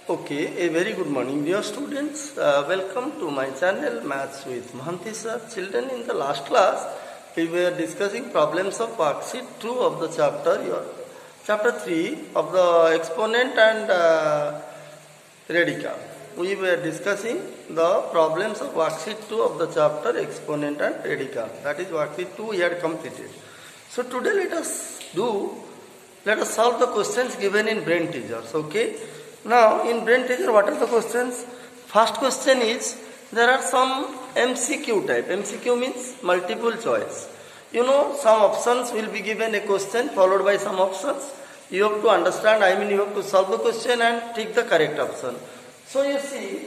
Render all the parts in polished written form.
Okay, a very good morning, dear students. Welcome to my channel Maths with Mohanty sir. Children, in the last class, we were discussing problems of worksheet 2 of the chapter 3 of the exponent and radical. We were discussing the problems of worksheet 2 of the chapter exponent and radical. That is worksheet 2 we had completed. So today let us solve the questions given in brain teasers. Okay. Now, in brain teaser, what are the questions? First question is, there are some MCQ type. MCQ means multiple choice. You know, some options will be given a question followed by some options. You have to understand, you have to solve the question and take the correct option. So, you see,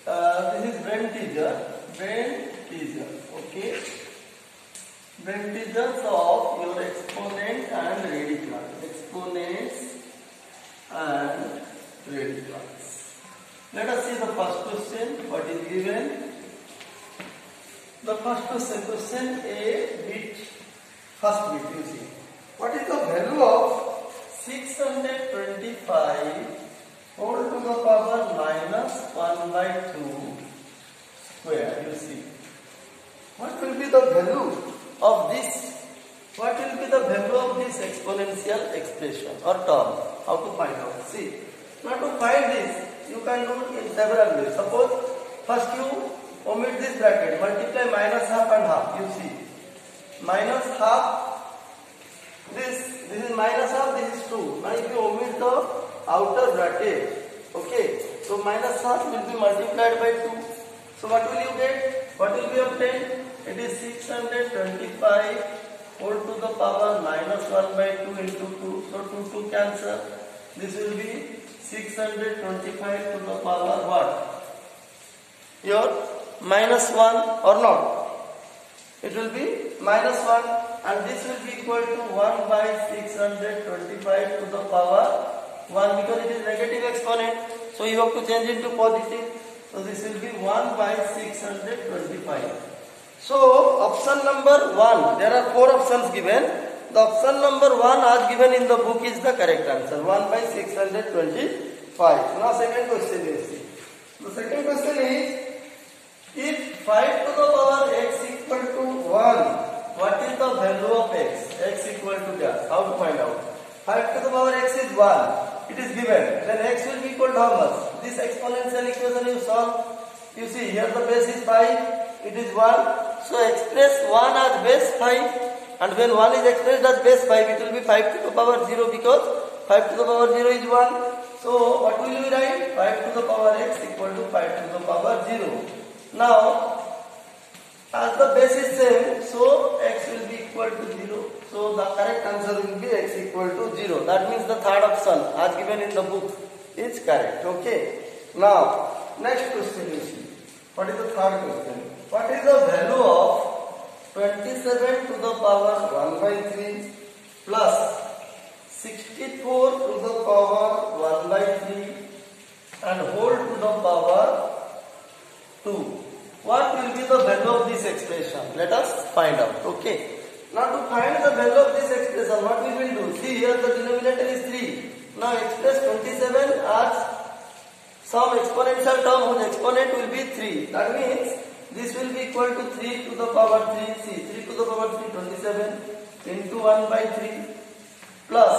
this is brain teaser, okay. Brain teasers of your exponent and radical. Exponents and radicals. Let us see the first question. What is given? The first question A bit. First bit, you see. What is the value of 625 whole to the power minus 1 by 2 square? You see. What will be the value of this? What will be the value of this exponential expression or term? How to find out? See. Now to find this, you can do in several ways. Suppose first you omit this bracket, multiply minus half and half. You see, minus half, this is minus half, this is 2. Now if you omit the outer bracket, okay, so minus half will be multiplied by 2. So what will you get? What will be obtained? It is 625 whole to the power minus 1 by 2 into 2. So 2 cancel. This will be 625 to the power what? Your minus 1 or not? It will be minus 1 and this will be equal to 1 by 625 to the power 1 because it is negative exponent. So you have to change it to positive. So this will be 1 by 625. So option number 1, there are 4 options given. The option number 1 as given in the book is the correct answer. 1 by 625. Now second question is. The second question is, if 5 to the power x equal to 1, what is the value of x? X equal to that. How to find out? 5 to the power x is 1. It is given. Then x will be equal to how much? This exponential equation you solve. You see here the base is 5. It is 1. So express 1 as base 5. And when 1 is expressed as base 5, it will be 5 to the power 0 because 5 to the power 0 is 1. So what will we write? 5 to the power x equal to 5 to the power 0. Now, as the base is same, so x will be equal to 0. So the correct answer will be x equal to 0. That means the third option as given in the book is correct. Okay. Now, next question you see. What is the third question? What is the value of 27 to the power 1 by 3 plus 64 to the power 1 by 3 and whole to the power 2. What will be the value of this expression? Let us find out. Okay. Now to find the value of this expression, what we will do? See here the denominator is 3. Now express 27 as some exponential term whose exponent will be 3. That means this will be equal to 3 to the power 3. See, 3 to the power 3, 27 into 1 by 3 plus.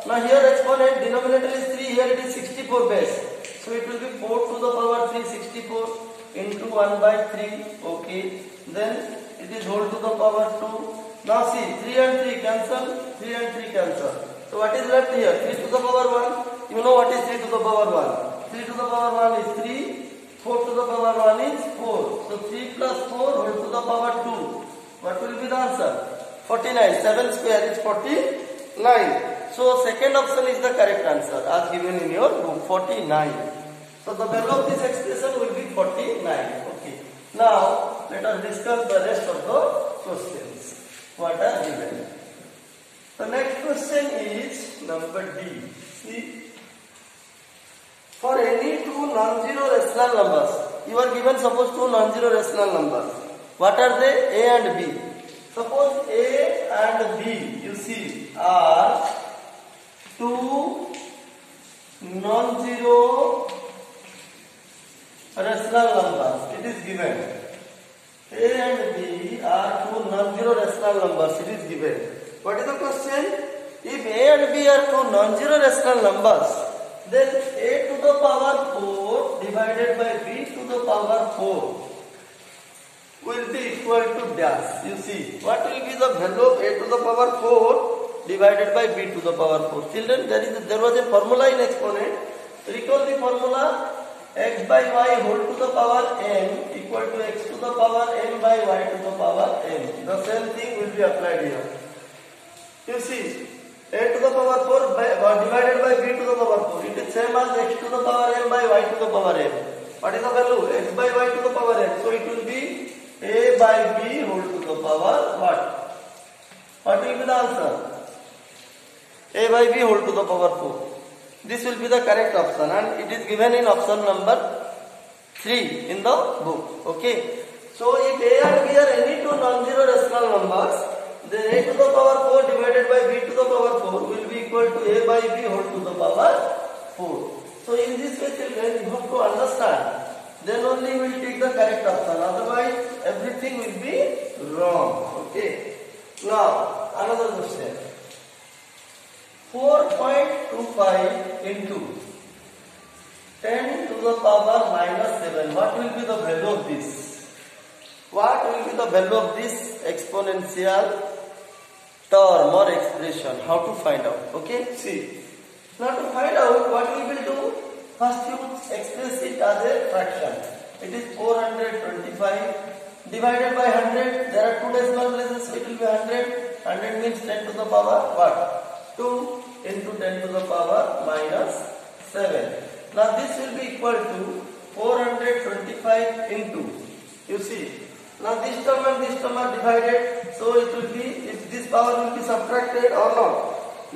Now here exponent denominator is 3. Here it is 64 base. So it will be 4 to the power 3, 64 into 1 by 3. Okay. Then it is whole to the power 2. Now see, 3 and 3 cancel. 3 and 3 cancel. So what is left here? 3 to the power 1. You know what is 3 to the power 1? 3 to the power 1 is 3. 4 to the power 1 is 4. So 3 plus 4 whole to the power 2. What will be the answer? 49. 7 square is 49. So second option is the correct answer as given in your book, 49. So the value of this expression will be 49. Okay. Now let us discuss the rest of the questions. What are given? The next question is number D. See. For any two non-zero rational numbers, you are given suppose two non-zero rational numbers. What are they? A and B. Suppose A and B, you see, are two non-zero rational numbers. It is given. A and B are two non-zero rational numbers. It is given. What is the question? If A and B are two non-zero rational numbers, then A to the power 4 divided by B to the power 4 will be equal to dash. You see, what will be the value of A to the power 4 divided by B to the power 4? Children, there was a formula in exponent. Recall the formula: x by y whole to the power m equal to x to the power m by y to the power m. The same thing will be applied here. You see, a to the power 4 divided by b to the power 4. It is same as x to the power m by y to the power m. What is the value? X by y to the power m. So it will be a by b whole to the power what? What will be the answer? A by b whole to the power 4. This will be the correct option, and it is given in option number 3 in the book. Okay. So if A and B are any two non-zero rational numbers, then A to the power 4 divided by B to the power 4 will be equal to A by B whole to the power 4. So in this way, children, you have to understand. Then only we will take the correct option. Otherwise, everything will be wrong. Okay. Now another question. 4.25 into 10 to the power minus 7. What will be the value of this? What will be the value of this exponential term or expression? How to find out? Okay, see. Now to find out, what we will do? First you express it as a fraction. It is 425 divided by 100. There are two decimal places, so it will be 100. 100 means 10 to the power what? 2 into 10 to the power minus 7. Now this will be equal to 425 into, you see, now this term and this term are divided, so it will be, if this power will be subtracted or not,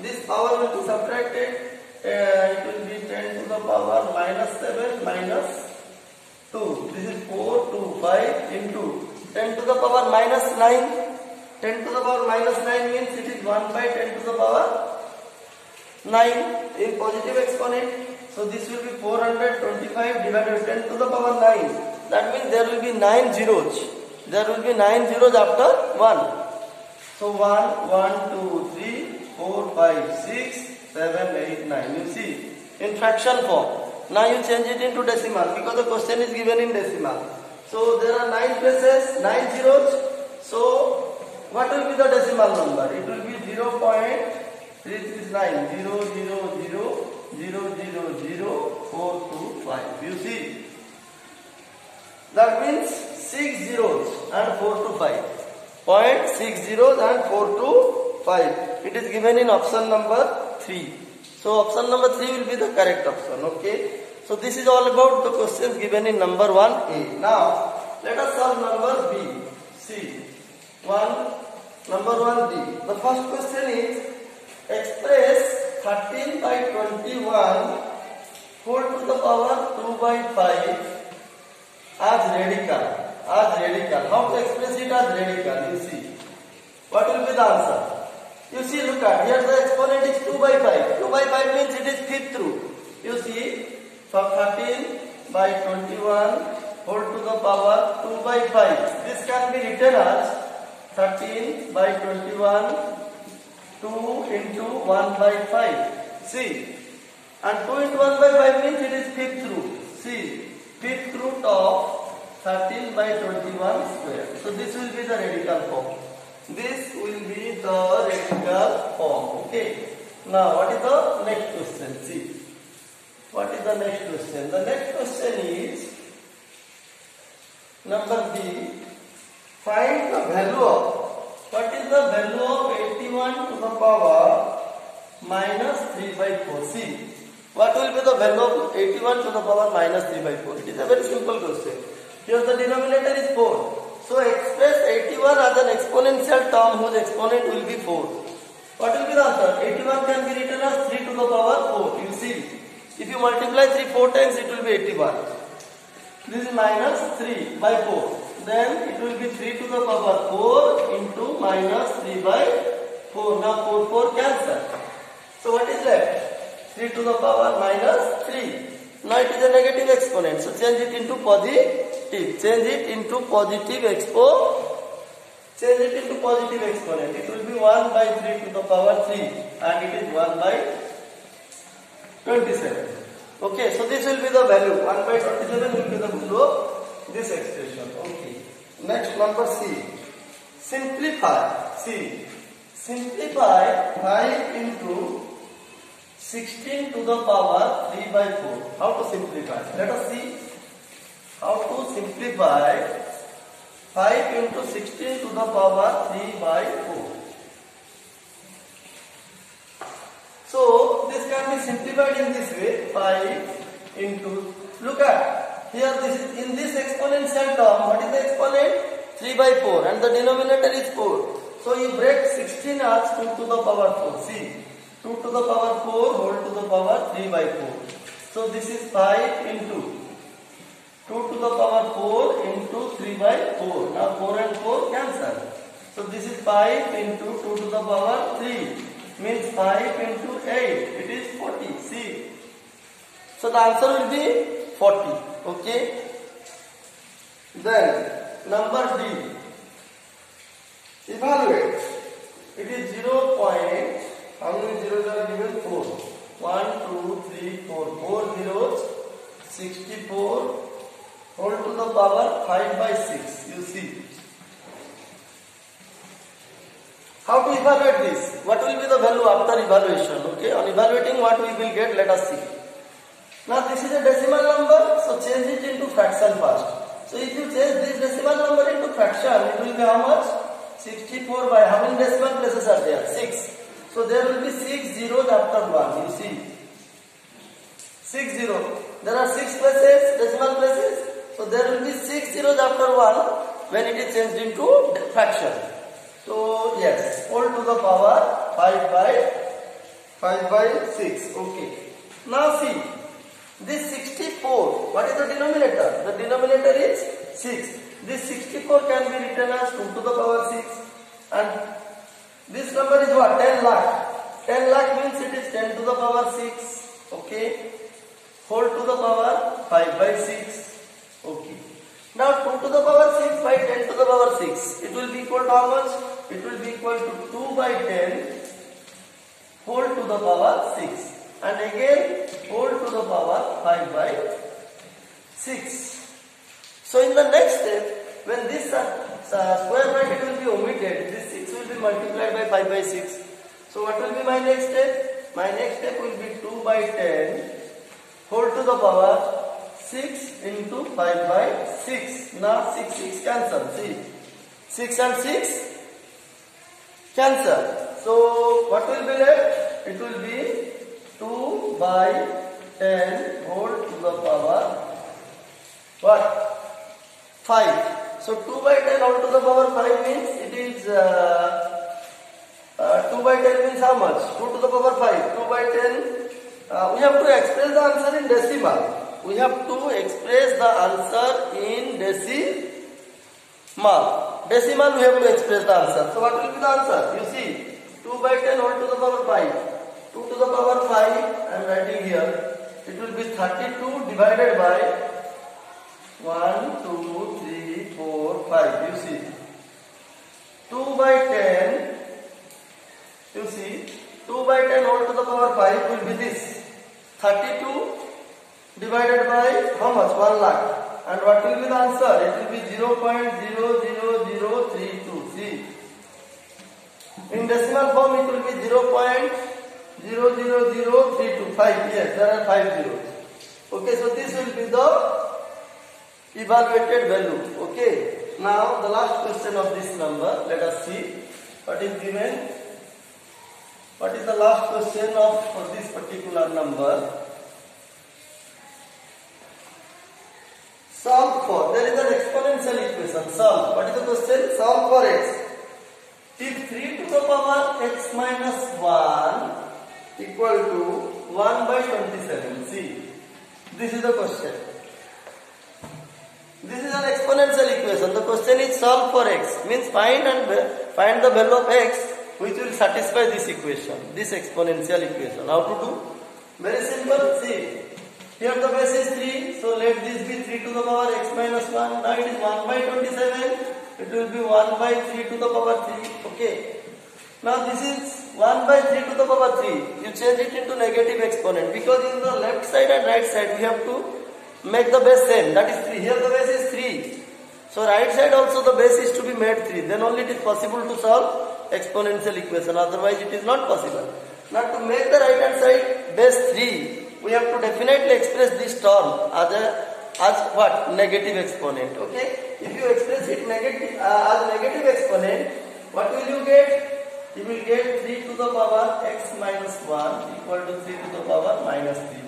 this power will be subtracted, it will be 10 to the power minus 7 minus 2. This is 425 into 10 to the power minus 9. 10 to the power minus 9 means it is 1 by 10 to the power 9 in positive exponent. So this will be 425 divided by 10 to the power 9. That means there will be 9 zeros. There will be 9 zeros after 1. So 1, 1, 2, 3, 4, 5, 6, 7, 8, 9. You see, in fraction form. Now you change it into decimal because the question is given in decimal. So there are 9 places, 9 zeros. So what will be the decimal number? It will be 0.339 0.0000425. You see, that means 6 zeros and 4 to 5. 0.6 zeros and 4 to 5. It is given in option number 3. So option number 3 will be the correct option. Okay. So this is all about the questions given in number 1A. Now let us solve number B. See. Number 1B. The first question is, express 13 by 21 whole to the power 2 by 5 as radical. How to express it as radical? You see. What will be the answer? You see, look at here, the exponent is 2 by 5. 2 by 5 means it is fifth root. You see, from 13 by 21 whole to the power 2 by 5. This can be written as 13 by 21, 2 into 1 by 5. See, and 2 into 1 by 5 means it is fifth root. See, fifth root of 13 by 21 square. So this will be the radical form. This will be the radical form. Okay. Now what is the next question? See, what is the next question? The next question is number B. Find the value of, what is the value of 81 to the power minus 3 by 4? See, what will be the value of 81 to the power minus 3 by 4? It is a very simple question. Here the denominator is 4. So express 81 as an exponential term whose exponent will be 4. What will be the answer? 81 can be written as 3 to the power 4. You see, if you multiply 3 4 times, it will be 81. This is minus 3 by 4. Then it will be 3 to the power 4 into minus 3 by 4. Now 4 cancel. So what is left? 3 to the power minus 3. Now it is a negative exponent. So change it into positive. Change it into positive exponent. It will be 1 by 3 to the power 3 and it is 1 by 27. Okay, so this will be the value. 1 by 27 will be the value of this expression. Okay. Next, number C. Simplify. C. Simplify 5 into 16 to the power 3 by 4. How to simplify? Let us see how to simplify 5 into 16 to the power 3 by 4. So this can be simplified in this way. 5 into, look at here, this is in this exponential term. What is the exponent? 3 by 4 and the denominator is 4. So you break 16 as 2 to the power 4. See, 2 to the power 4 whole to the power 3 by 4. So this is 5 into 2 to the power 4 into 3 by 4. Now 4 and 4 cancel. So this is 5 into 2 to the power 3. Means 5 into 8. It is 40. See. So the answer will be 40. Okay. Then number D. Evaluate. It is 0 point. How many zeros are given? 4. 1, 2, 3, 4. 4 zeros. 64 whole to the power 5 by 6. You see. How to evaluate this? What will be the value after evaluation? Okay. On evaluating, what we will get? Let us see. Now this is a decimal number. So change it into fraction first. So if you change this decimal number into fraction, it will be how much? 64 by how many decimal places are there? 6. So there will be 6 zeros after 1. You see. 6 zeros. There are 6 places, decimal places. So there will be 6 zeros after 1 when it is changed into fraction. So yes, whole to the power 5 by 6. Okay. Now see. This 64, what is the denominator? The denominator is 6. This 64 can be written as 2 to the power 6. And this number is what? 10 lakh. 10 lakh means it is 10 to the power 6. Okay. Whole to the power 5 by 6. Okay. Now 2 to the power 6 by 10 to the power 6. It will be equal to how much? It will be equal to 2 by 10 whole to the power 6. And again whole to the power 5 by 6. So in the next step, when this square bracket will be omitted, this 6 will be multiplied by 5 by 6. So what will be my next step? My next step will be 2 by 10 whole to the power 6 into 5 by 6. Now 6 cancel. See, 6 and 6 cancel. So what will be left? It will be 2 by 10 whole to the power what? 5. So 2 by 10 whole to the power 5 means it is 2 by 10 means how much? 2 to the power 5. 2 by 10 we have to express the answer in decimal. We have to express the answer in decimal. Decimal we have to express the answer. So what will be the answer? You see, 2 by 10 whole to the power 5. 2 to the power 5, I am writing here, it will be 32 divided by 1, 2, 3, 4, 5, you see. 2 by 10, you see, 2 by 10 whole to the power 5 will be this. 32 divided by how much? 1 lakh. And what will be the answer? It will be 0.00032. See. In decimal form it will be 0.000325. Yes, there are 5 zeros. Okay, so this will be the evaluated value. Okay. Now the last question of this number. Let us see what is given. What is the last question for this particular number? Solve for. There is an exponential equation. Solve. What is the question? Solve for x. If 3 to the power x minus 1 equal to 1 by 27. See, this is the question. This is an exponential equation. The question is solve for x. Means find the value of x which will satisfy this equation. This exponential equation. How to do? Very simple. See, Here the base is 3, so let this be 3 to the power x minus 1. Now it is 1 by 27. It will be 1 by 3 to the power 3. Okay. Now this is 1 by 3 to the power 3. You change it into negative exponent because in the left side and right side we have to make the base same. That is 3. Here the base is 3. So right side also the base is to be made 3. Then only it is possible to solve exponential equation. Otherwise it is not possible. Now to make the right hand side base 3, we have to definitely express this term as what? Negative exponent. Okay? If you express it negative as negative exponent, what will you get? You will get 3 to the power x minus 1 equal to 3 to the power minus 3.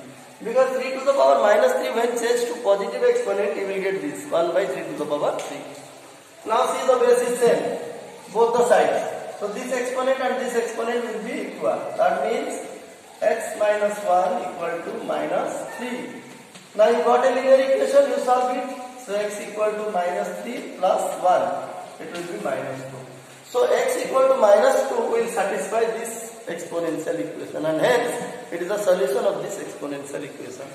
Because 3 to the power minus 3 when changed to positive exponent, you will get this 1 by 3 to the power 3. Now see the base is same, both the sides. So this exponent and this exponent will be equal. That means x minus 1 equal to minus 3. Now you got a linear equation, you solve it. So x equal to minus 3 plus 1. It will be minus 2. So x equal to minus 2 will satisfy this exponential equation, and hence it is the solution of this exponential equation.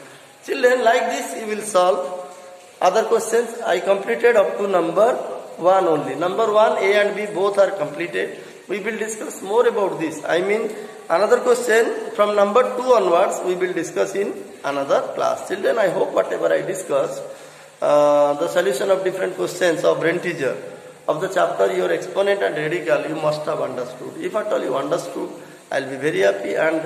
Children, like this you will solve other questions. I completed up to number 1 only. Number 1, A and B both are completed. We will discuss more about this. I mean another question from number 2 onwards we will discuss in another class. Children, I hope whatever I discussed, the solution of different questions of brain teaser of the chapter your exponent and radical, you must have understood. If at all you understood, I will be very happy, and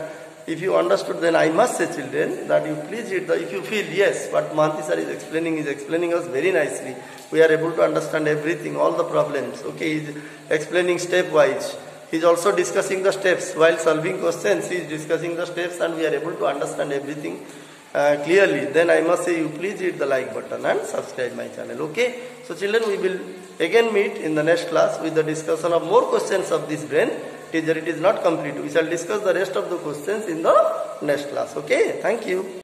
if you understood, then I must say, children, that you please read if you feel yes, what Mahanti sir is explaining us very nicely. We are able to understand everything, all the problems. Okay, he is explaining stepwise. He is also discussing the steps while solving questions. He is discussing the steps, and we are able to understand everything clearly. Then I must say, you please hit the like button and subscribe my channel. Okay, so children, we will again meet in the next class with the discussion of more questions of this brain teaser. It is not complete. We shall discuss the rest of the questions in the next class. Okay, thank you.